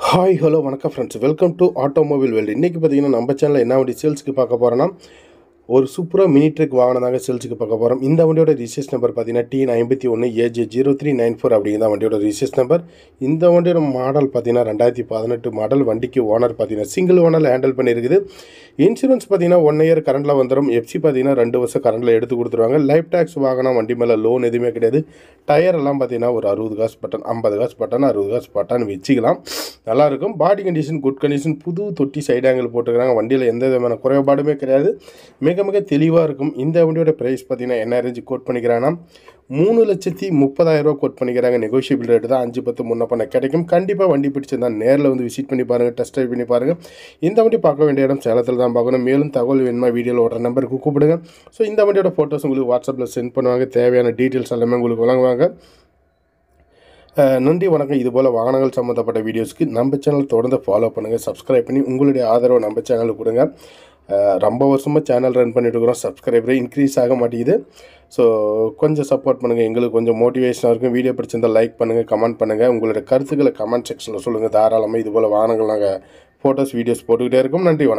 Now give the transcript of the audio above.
Hi hello வணக்கம் friends, welcome to automobile world. இன்றைக்கி பார்த்தீங்கன்னா நம்ம சேனலில் என்ன வண்டி சேல்ஸுக்கு பார்க்க போகிறோன்னா ஒரு சூப்பராக மினி ட்ரக் வாகனம் தாங்க சேல்ஸுக்கு பார்க்க போகிறோம். இந்த வண்டியோட ரிஜிஸ்ட்ரேஷன் நம்பர் பார்த்தீங்கன்னா T51 AJ0394 அப்படிங்கிற வண்டியோட ரிஜிஸ்ட்ரேஷன் நம்பர். இந்த வண்டியோட மாடல் பார்த்தீங்கன்னா 2018 மாடல். வண்டிக்கு ஓனர் பார்த்தீங்கன்னா சிங்கிள் ஓனரில் ஹேண்டில் பண்ணியிருக்குது. இன்சூரன்ஸ் பார்த்தீங்கன்னா 1 இயர் கரண்டில் வந்துடும். எஃப்சி பார்த்தீங்கன்னா 2 வருஷம் கரண்டில் எடுத்து கொடுத்துருவாங்க. லைஃப் டேக்ஸ் வாகனம், வண்டி மேலே லோன் எதுவுமே கிடையாது. டயர் எல்லாம் பார்த்தீங்கன்னா ஒரு 60 காசு பட்டன், 50 காசு பட்டன், 60 காசு பட்டன் வச்சுக்கலாம். நல்லாயிருக்கும். Body condition good condition. புது தொட்டி சைடு ஆங்கிள் போட்டுக்கிறாங்க. வண்டியில் எந்த விதமான குறைபாடுமே கிடையாது. மிக தெளிவாக இருக்கும். இந்த வண்டியோட ப்ரைஸ் பார்த்தீங்கன்னா என்ன ரேஞ்சு கோட் பண்ணிக்கிறாங்கன்னா 3,30,000 கோட் பண்ணிக்கிறாங்க. நெகோஷியபிள் ரேட்டு தான். 5-10 முன்ன பண்ண கிடைக்கும். கண்டிப்பாக வண்டி பிடிச்சிருந்தா நேரில் வந்து விசிட் பண்ணி பாருங்கள், டெஸ்ட் ட்ரைவ் பண்ணி பாருங்கள். இந்த வண்டி பார்க்க வேண்டிய இடம் சேலத்தில் தான் பார்க்கணும். மேலும் தகவல் வேணுமா வீடியோவில் ஓடுற நம்பருக்கு கூப்பிடுங்க. ஸோ இந்த வண்டியோட ஃபோட்டோஸ் உங்களுக்கு வாட்ஸ்அப்பில் சென்ட் பண்ணுவாங்க. தேவையான டீட்டெயில்ஸ் எல்லாமே உங்களுக்கு வழங்குவாங்க. நன்றி, வணக்கம். இதுபோல் வாகனங்கள் சம்மந்தப்பட்ட வீடியோஸ்க்கு நம்ம சேனல் தொடர்ந்து ஃபாலோ பண்ணுங்கள். சப்ஸ்கிரைப் பண்ணி உங்களுடைய ஆதரவை நம்ம சேனலுக்கு கொடுங்க. ரொம்ப வருஷமாக சேனல் ரன் பண்ணிட்டு இருக்கிறோம். சப்ஸ்கிரைபரே இன்க்ரீஸ் ஆக மாட்டேங்குது. ஸோ கொஞ்சம் சப்போர்ட் பண்ணுங்கள். எங்களுக்கு கொஞ்சம் மோட்டிவேஷனாக இருக்கும். வீடியோ பிடிச்சிருந்தால் லைக் பண்ணுங்கள், கமெண்ட் பண்ணுங்கள். உங்களுடைய கருத்துக்களை கமெண்ட் செக்ஷனில் சொல்லுங்கள். தாராளமாக இதுபோல் வாகனங்கள் நாங்கள் ஃபோட்டோஸ் வீடியோஸ் போட்டுக்கிட்டே இருக்கோம். நன்றி, வணக்கம்.